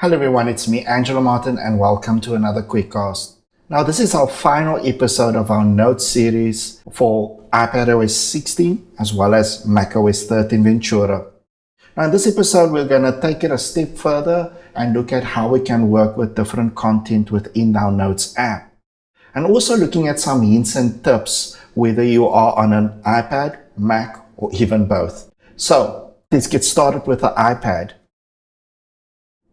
Hello everyone, it's me, Angela Martin, and welcome to another QuickCast. Now this is our final episode of our notes series for iPadOS 16 as well as macOS 13 Ventura. Now in this episode we're going to take it a step further and look at how we can work with different content within our Notes app. And also looking at some hints and tips whether you are on an iPad, Mac, or even both. So let's get started with the iPad.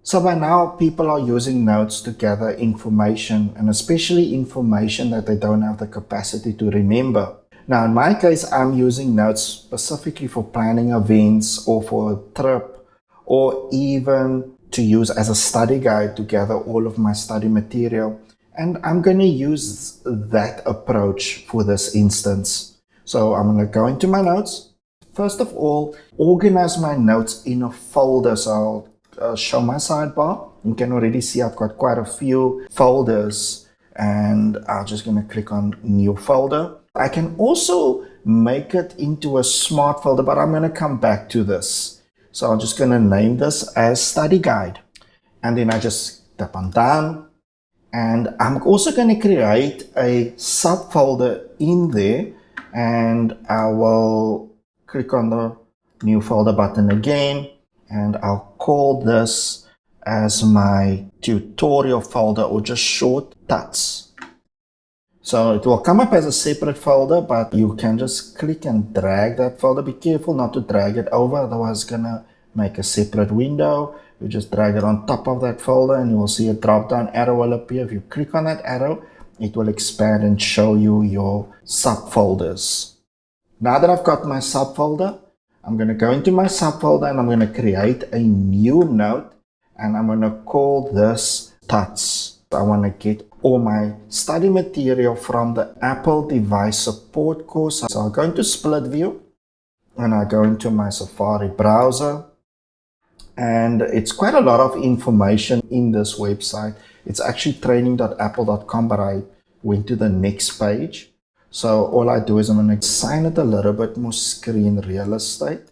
So by now, people are using Notes to gather information, and especially information that they don't have the capacity to remember. Now, in my case, I'm using Notes specifically for planning events or for a trip, or even to use as a study guide to gather all of my study material. And I'm going to use that approach for this instance. So I'm going to go into my Notes. First of all, organize my notes in a folder. So I'll show my sidebar. You can already see I've got quite a few folders, and I'm just going to click on new folder. I can also make it into a smart folder, but I'm going to come back to this. So I'm just going to name this as study guide, and then I just tap on done. And I'm also going to create a subfolder in there, and I will click on the new folder button again. And I'll call this as my tutorial folder, or just short tuts. So it will come up as a separate folder, but you can just click and drag that folder. Be careful not to drag it over, otherwise it's gonna make a separate window. You just drag it on top of that folder and you will see a drop down arrow will appear. If you click on that arrow, it will expand and show you your subfolders. Now that I've got my subfolder, I'm going to go into my subfolder and I'm going to create a new note, and I'm going to call this tuts. I want to get all my study material from the Apple device support course. So I'll go into split view and I go into my Safari browser, and it's quite a lot of information in this website. It's actually training.apple.com, but I went to the next page. So all I do is I'm going to assign it a little bit more screen real estate,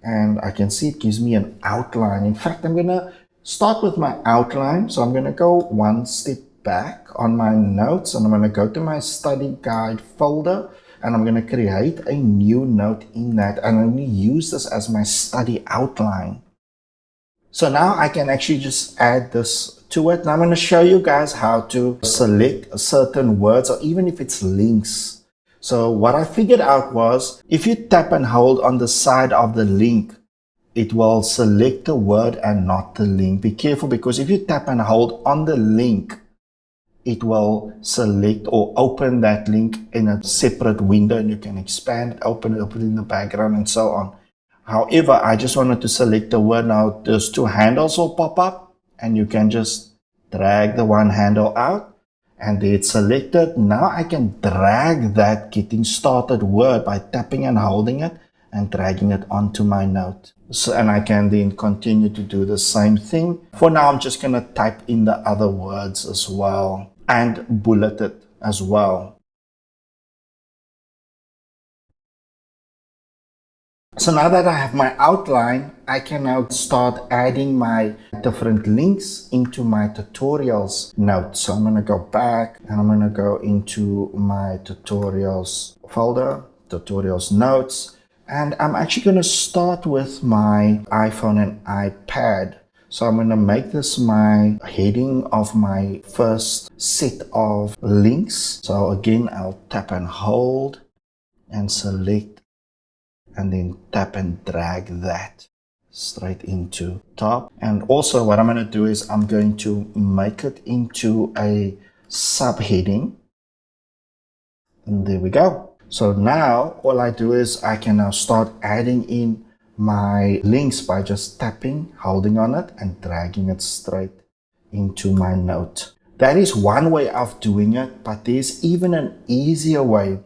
and I can see it gives me an outline. In fact, I'm going to start with my outline. So I'm going to go one step back on my notes, and I'm going to go to my study guide folder, and I'm going to create a new note in that, and I'm going to use this as my study outline. So now I can actually just add this to it. Now I'm going to show you guys how to select certain words, or even if it's links. So what I figured out was, if you tap and hold on the side of the link, it will select the word and not the link. Be careful, because if you tap and hold on the link, it will select or open that link in a separate window, and you can expand it, open it in the background, and so on. However, I just wanted to select the word. Now those two handles will pop up, and you can just drag the one handle out, and it's selected. Now I can drag that getting started word by tapping and holding it and dragging it onto my note. So, and I can then continue to do the same thing. For now, I'm just going to type in the other words as well and bullet it as well. So now that I have my outline, I can now start adding my different links into my tutorials note. So I'm going to go back and I'm going to go into my tutorials folder, tutorials notes, and I'm actually going to start with my iPhone and iPad. So I'm going to make this my heading of my first set of links. So again, I'll tap and hold and select, and then tap and drag that straight into top. And also what I'm going to do is I'm going to make it into a subheading, and there we go. So now all I do is I can now start adding in my links by just tapping, holding on it, and dragging it straight into my note. That is one way of doing it, but there's even an easier way.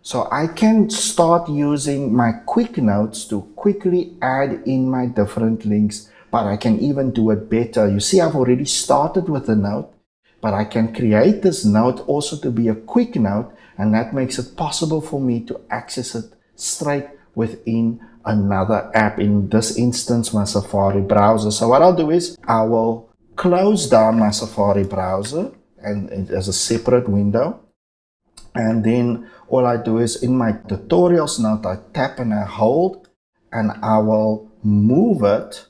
So I can start using my QuickNotes to quickly add in my different links, but I can even do it better. You see, I've already started with a note, but I can create this note also to be a quick note, and that makes it possible for me to access it straight within another app, in this instance my Safari browser. So what I'll do is I will close down my Safari browser and it as a separate window. And then all I do is in my tutorials note, I tap and I hold, and I will move it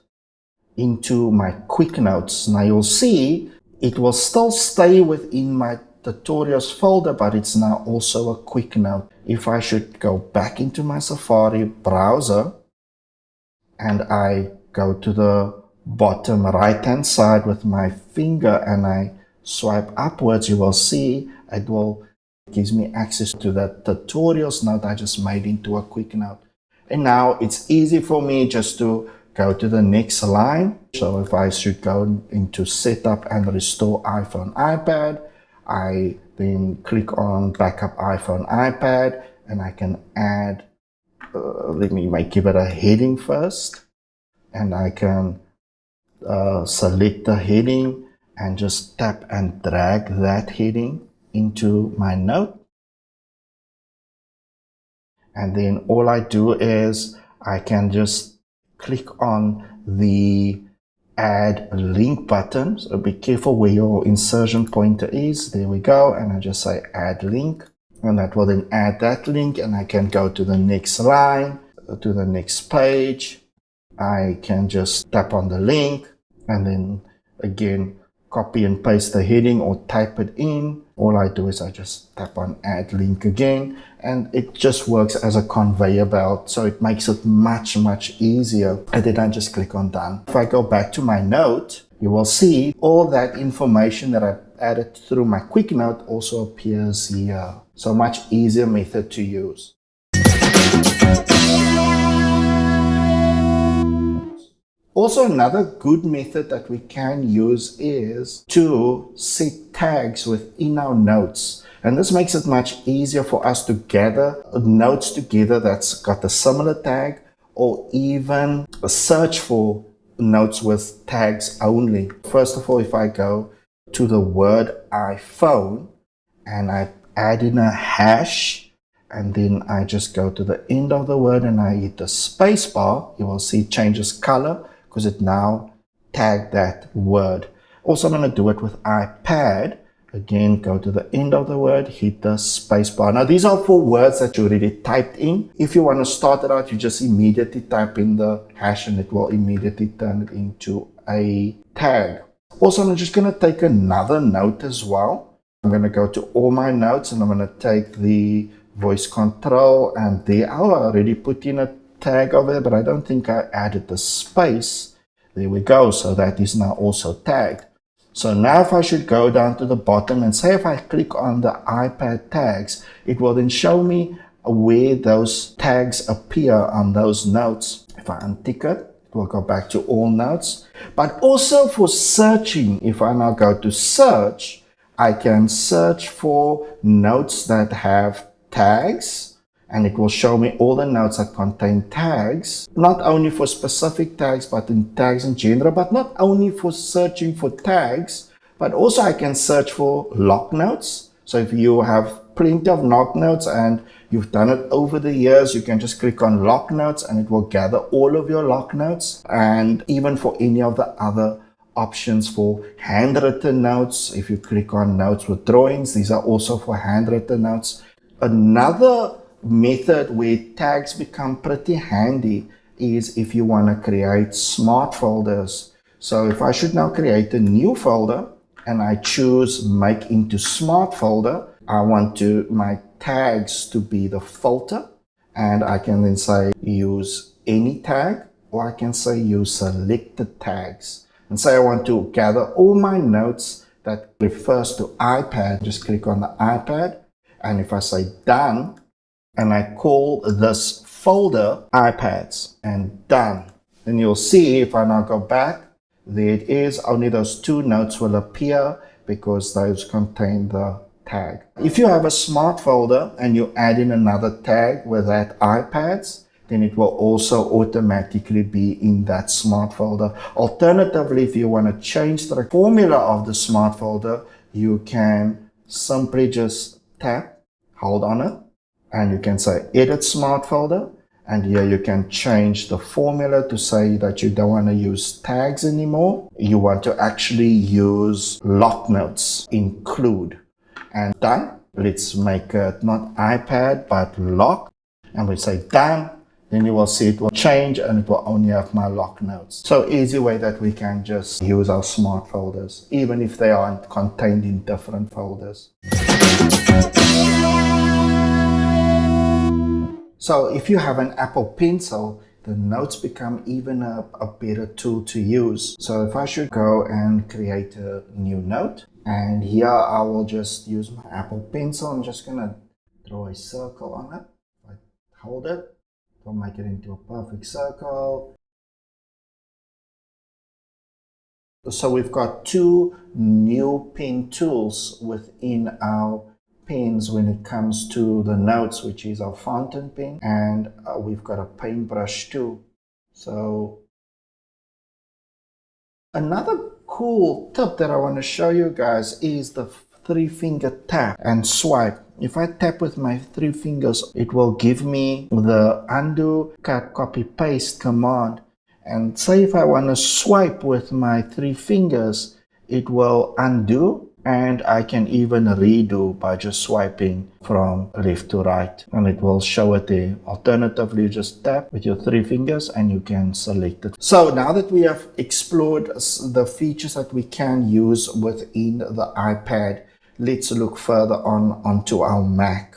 into my QuickNotes. Now you'll see it will still stay within my tutorials folder, but it's now also a QuickNote. If I should go back into my Safari browser and I go to the bottom right hand side with my finger and I swipe upwards, you will see it gives me access to that tutorials note I just made into a QuickNote. And now it's easy for me just to go to the next line. So if I should go into setup and restore iPhone iPad, I then click on backup iPhone iPad and I can add, let me give it a heading first, and I can select the heading and just tap and drag that heading into my note. And then all I do is I can just click on the add link button. So be careful where your insertion pointer is. There we go. And I just say add link, and that will then add that link, and I can go to the next line, to the next page. I can just tap on the link and then again copy and paste the heading or type it in. All I do is I just tap on add link again, and it just works as a conveyor belt, so it makes it much easier. And then I just click on done. If I go back to my note, you will see all that information that I've added through my QuickNote also appears here. So much easier method to use. Also, another good method that we can use is to set tags within our notes. And this makes it much easier for us to gather notes together that's got a similar tag, or even search for notes with tags only. First of all, if I go to the word iPhone and I add in a hash, and then I just go to the end of the word and I hit the space bar, you will see it changes color, because it now tagged that word. Also, I'm going to do it with iPad. Again, go to the end of the word, hit the space bar. Now, these are for words that you already typed in. If you want to start it out, you just immediately type in the hash and it will immediately turn it into a tag. Also, I'm just going to take another note as well. I'm going to go to all my notes and I'm going to take the voice control, and there I already put in a tag over there, but I don't think I added the space. There we go. So that is now also tagged. So now if I should go down to the bottom and say if I click on the iPad tags, it will then show me where those tags appear on those notes. If I untick it, it will go back to all notes. But also for searching, if I now go to search, I can search for notes that have tags, and it will show me all the notes that contain tags, not only for specific tags, but in tags in general, but not only for searching for tags, but also I can search for lock notes. So if you have plenty of lock notes and you've done it over the years, you can just click on lock notes and it will gather all of your lock notes. And even for any of the other options for handwritten notes, if you click on notes with drawings, these are also for handwritten notes. Another method where tags become pretty handy is if you want to create smart folders. So if I should now create a new folder and I choose make into smart folder, I want my tags to be the filter, and I can then say use any tag, or I can say use selected tags, and say I want to gather all my notes that refers to iPad. Just click on the iPad, and if I say done, and I call this folder iPads, and done, then you'll see if I now go back, there it is. Only those two notes will appear because those contain the tag. If you have a smart folder and you add in another tag with that iPads, then it will also automatically be in that smart folder. Alternatively, if you want to change the formula of the smart folder, you can simply just tap, hold on it, and you can say edit smart folder, And here you can change the formula to say that you don't want to use tags anymore. You want to actually use lock notes, include, and done. Let's make it not iPad, but lock. And we say done. Then you will see it will change and it will only have my lock notes. So easy way that we can just use our smart folders, even if they aren't contained in different folders. So if you have an Apple Pencil, the notes become even a better tool to use. So if I should go and create a new note, and here I will just use my Apple Pencil. I'm just gonna draw a circle on it. I hold it, I'll make it into a perfect circle. So we've got two new pen tools within our pens when it comes to the notes, which is our fountain pen, and we've got a paintbrush too. So another cool tip that I want to show you guys is the 3-finger tap and swipe. If I tap with my 3 fingers, it will give me the undo, cut, copy, paste command. And say if I want to swipe with my 3 fingers, it will undo, and I can even redo by just swiping from left to right, and it will show it there. Alternatively, you just tap with your 3 fingers and you can select it. So now that we have explored the features that we can use within the iPad, let's look further onto our Mac.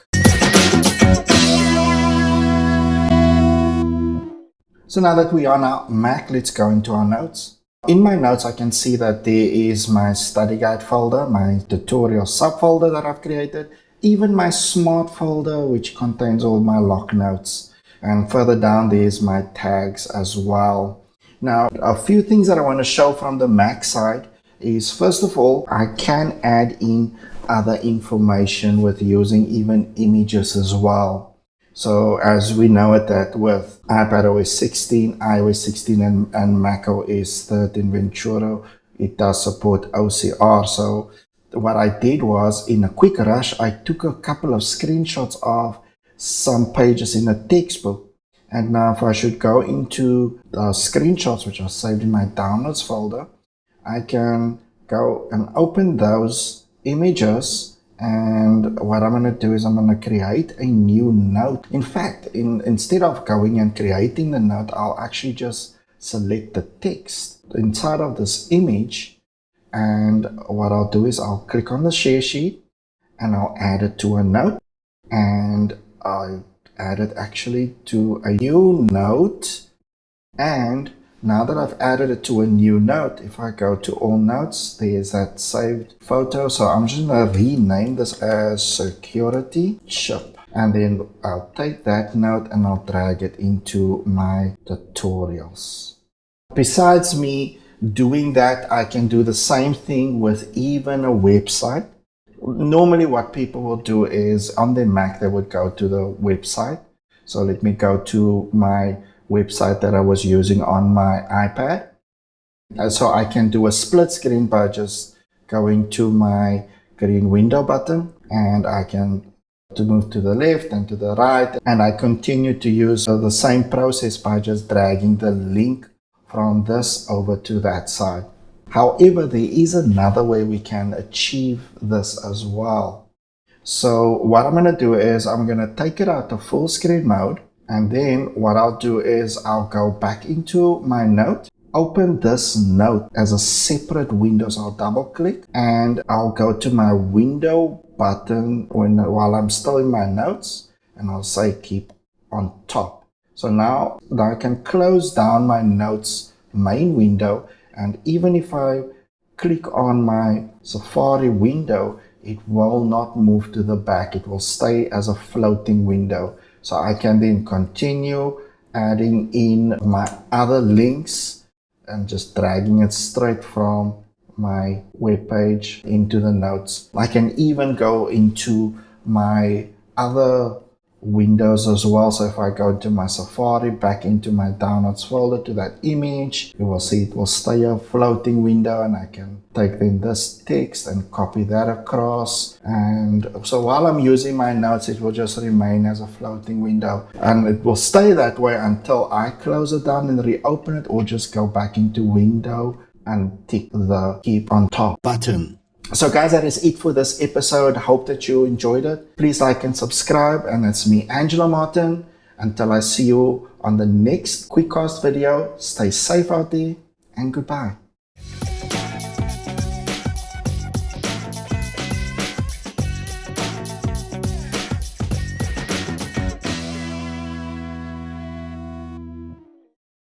So now that we are on our Mac, let's go into our notes. In my notes, I can see that there is my study guide folder, my tutorial subfolder that I've created, even my smart folder, which contains all my lock notes. And further down, there's my tags as well. Now, a few things that I want to show from the Mac side is, first of all, I can add in other information with using even images as well. So as we know it, that with iPadOS 16, iOS 16 and macOS 13 Ventura, it does support OCR. So what I did was, in a quick rush, I took a couple of screenshots of some pages in a textbook. And now if I should go into the screenshots, which are saved in my downloads folder, I can go and open those images. And what I'm going to do is I'm going to create a new note. In fact, instead of going and creating the note, I'll actually just select the text inside of this image. And what I'll do is I'll click on the share sheet and I'll add it to a note. And I add it actually to a new note. And now that I've added it to a new note, if I go to all notes, there's that saved photo. So I'm just going to rename this as security chip. And then I'll take that note and I'll drag it into my tutorials. Besides me doing that, I can do the same thing with even a website. Normally what people will do is on their Mac, they would go to the website. So let me go to my website that I was using on my iPad. So I can do a split screen by just going to my green window button, and I can move to the left and to the right, and I continue to use the same process by just dragging the link from this over to that side. However, there is another way we can achieve this as well. So what I'm going to do is I'm going to take it out of full screen mode. And then what I'll do is I'll go back into my note, open this note as a separate window. So I'll double click and I'll go to my window button while I'm still in my notes, and I'll say keep on top. So now I can close down my notes main window, and even if I click on my Safari window, it will not move to the back. It will stay as a floating window. So I can then continue adding in my other links and just dragging it straight from my web page into the notes. I can even go into my other windows as well. So if I go into my Safari, back into my downloads folder to that image, you will see it will stay a floating window, and I can take then this text and copy that across. And so while I'm using my notes, it will just remain as a floating window, and it will stay that way until I close it down and reopen it, or just go back into window and tick the keep on top button. So guys, that is it for this episode. Hope that you enjoyed it. Please like and subscribe. And it's me, Angelo Martin. Until I see you on the next QuickCast video, stay safe out there and goodbye.